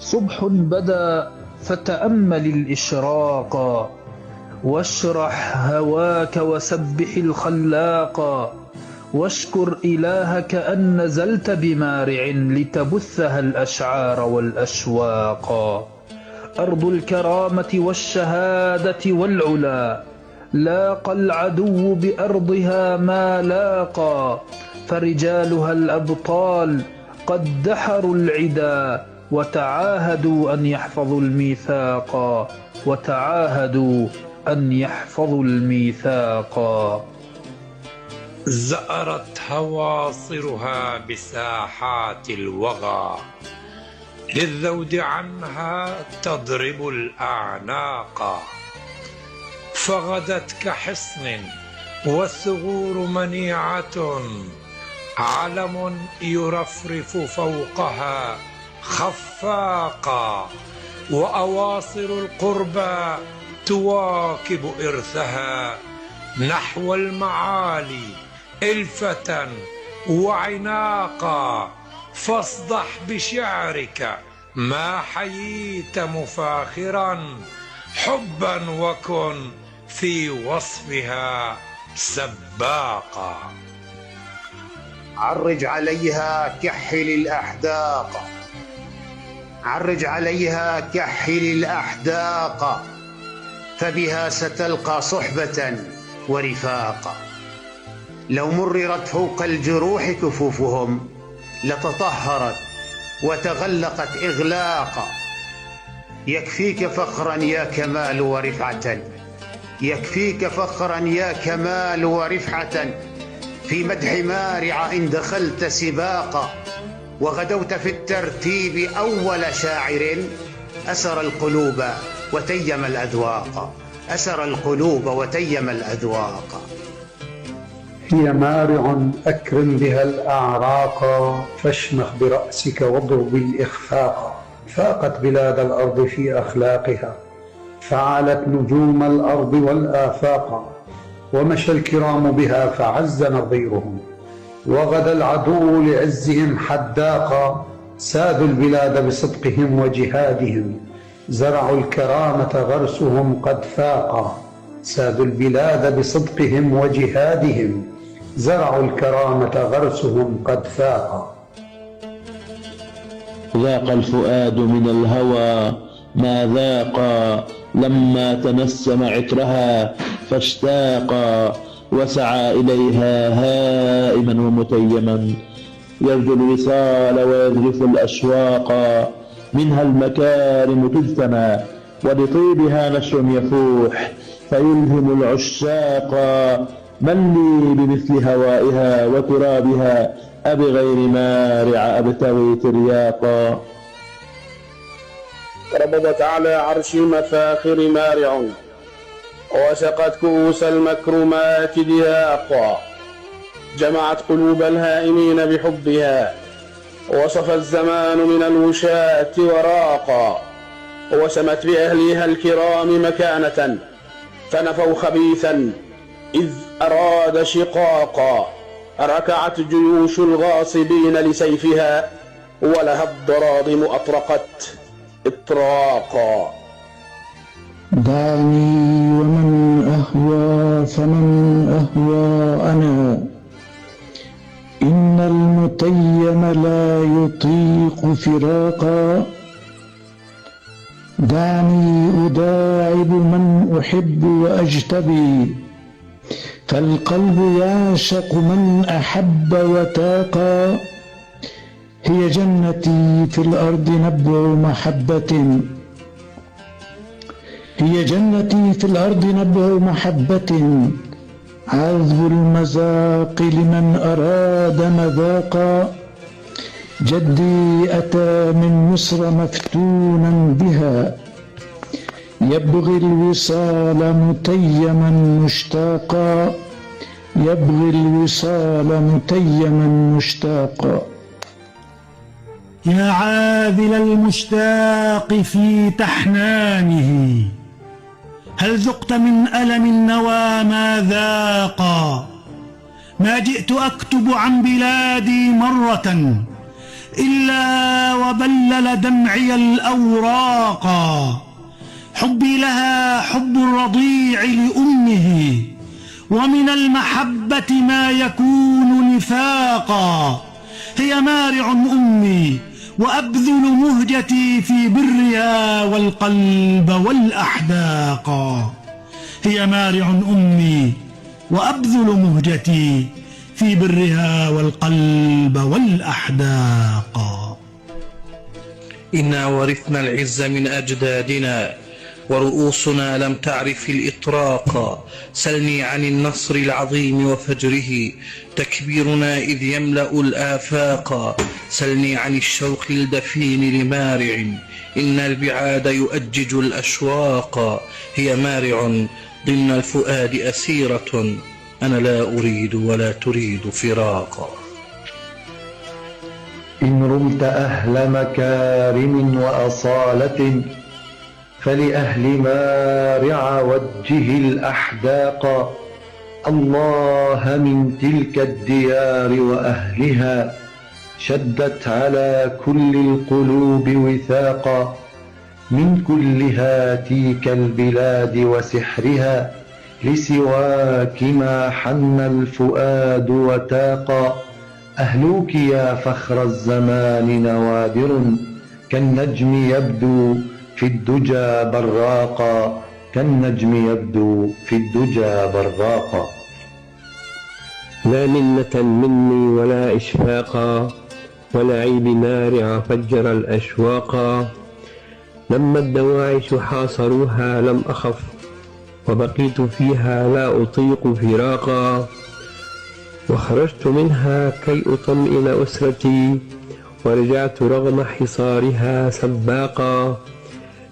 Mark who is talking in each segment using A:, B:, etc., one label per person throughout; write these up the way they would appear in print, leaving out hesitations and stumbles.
A: صبح بدا فتأمل الإشراق، واشرح هواك وسبح الخلاق، واشكر إلهك أن نزلت بمارع لتبثها الأشعار والأشواق. أرض الكرامة والشهادة والعلا، لاقى العدو بأرضها ما لاقى، فرجالها الأبطال قد دحروا العدا، وتعاهدوا أن يحفظوا الميثاق، وتعاهدوا أن يحفظوا الميثاق.
B: زأرت هواصرها بساحات الوغى، للذود عنها تضرب الأعناق، فغدت كحصن والثغور منيعة، علم يرفرف فوقها خفاقا، وأواصر القربى تواكب إرثها نحو المعالي إلفة وعناقا. فاصدح بشعرك ما حييت مفاخرا، حبا وكن في وصفها سباقا.
C: عرج عليها كحل الأحداق، عرج عليها كحل الأحداق، فبها ستلقى صحبة ورفاقا. لو مررت فوق الجروح كفوفهم لتطهرت وتغلقت إغلاقا. يكفيك فخرا يا كمال ورفعة، يكفيك فخرا يا كمال ورفعة، في مدح مارع إن دخلت سباقا. وغدوت في الترتيب أول شاعر أسر القلوب وتيم الأذواق، أسر القلوب وتيم الأذواق.
D: هي مارع أكرم بها الأعراق، فاشمخ برأسك واضرب الإخفاق. فاقت بلاد الأرض في أخلاقها، فعلت نجوم الأرض والآفاق. ومشى الكرام بها فعز نظيرهم، وغدا العدو لعزهم حداقا. سادوا البلاد بصدقهم وجهادهم، زرعوا الكرامة غرسهم قد فاقا. سادوا البلاد بصدقهم وجهادهم، زرعوا الكرامة غرسهم قد فاقا.
E: ذاق الفؤاد من الهوى ما ذاقا، لما تنسم عطرها فاشتاقا. وسعى إليها هائما ومتيما، يرجو الوصال ويذرف الأشواق. منها المكارم تجتمع، ولطيبها نشر يفوح فيلهم العشاق. من لي بمثل هوائها وترابها، أبغير مارع أبتغي ترياقا.
F: ربضت على عرش المفاخر مارع، وسقت كؤوس المكرمات دهاقا. جمعت قلوب الهائمين بحبها، وصف الزمان من الوشاة وراقا. وسمت بأهلها الكرام مكانة، فنفوا خبيثا إذ أراد شقاقا. ركعت جيوش الغاصبين لسيفها، ولها الضراضم أطرقت إطراقا.
G: دعني ومن أهوى فمن أهوى أنا، إن المتيم لا يطيق فراقا. دعني أداعب من أحب وأجتبي، فالقلب يعشق من أحب وتاقا. هي جنتي في الأرض نبع محبة، هي جنتي في الأرض نبع محبة، عذب المذاق لمن أراد مذاقا. جدي أتى من مصر مفتونا بها، يبغي الوصال متيما مشتاقا، يبغي الوصال متيما مشتاقا.
H: يا عاذل المشتاق في تحنانه، هل ذقت من ألم النوى ما ذاقا؟ ما جئت أكتب عن بلادي مرة، إلا وبلل دمعي الأوراقا. حبي لها حب الرضيع لأمه، ومن المحبة ما يكون نفاقا. هي مارع أمي وأبذل مهجتي في برها والقلب والأحداقا. هي مارع أمي وأبذل مهجتي في برها والقلب والأحداقا.
A: إنا ورثنا العز من أجدادنا ورؤوسنا لم تعرف الإطراق. سلني عن النصر العظيم وفجره تكبيرنا إذ يملأ الآفاق. سلني عن الشوق الدفين لمارع إن البعاد يؤجج الأشواق. هي مارع ضمن الفؤاد أسيرة أنا لا أريد ولا تريد فراقا.
I: إن رمت أهل مكارم وأصالة فلأهل مارع وجه الأحداق. الله من تلك الديار وأهلها شدت على كل القلوب وثاقا. من كل هاتيك البلاد وسحرها لسواك ما حن الفؤاد وتاقا. أهلوك يا فخر الزمان نوادر كالنجم يبدو في الدجى براقا. كالنجم يبدو في الدجى براقا.
J: لا منة مني ولا إشفاقا ولا عيب مارع فجر الأشواقا. لما الدواعش حاصروها لم أخف وبقيت فيها لا أطيق فراقا. وخرجت منها كي أطمئن أسرتي ورجعت رغم حصارها سباقا.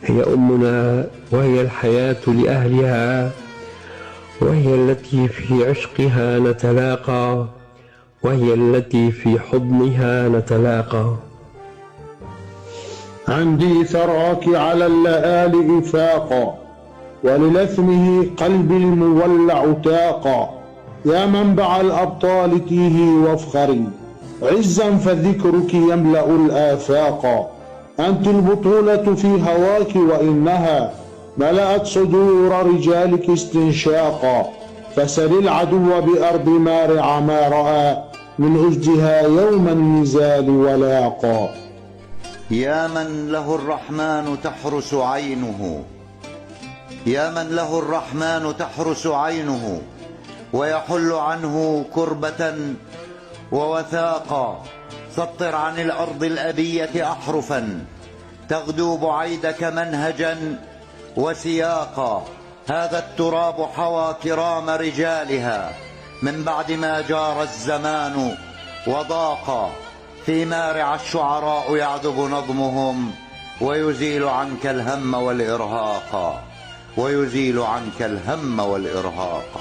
J: هي أمنا وهي الحياة لأهلها وهي التي في عشقها نتلاقى وهي التي في حضنها نتلاقى.
F: عندي ثراك على اللآلئ إفاقا وللثمه قلبي المولع تاقا. يا منبع الأبطال تيهي وافخري عزا فذكرك يملأ الآفاقا. أنت البطولة في هواك وإنها ملأت صدور رجالك استنشاقا. فسل العدو بأرض مارع ما رأى من أجدها يوم النزال ولاقا.
K: يا من له الرحمن تحرس عينه، يا من له الرحمن تحرس عينه ويحل عنه كربة ووثاقا. سطر عن الأرض الأبية أحرفا تغدو بعيدك منهجا وسياقا. هذا التراب حوى كرام رجالها من بعد ما جار الزمان وضاقا. في مارع الشعراء يعذب نظمهم ويزيل عنك الهم والإرهاق ويزيل عنك الهم والإرهاق.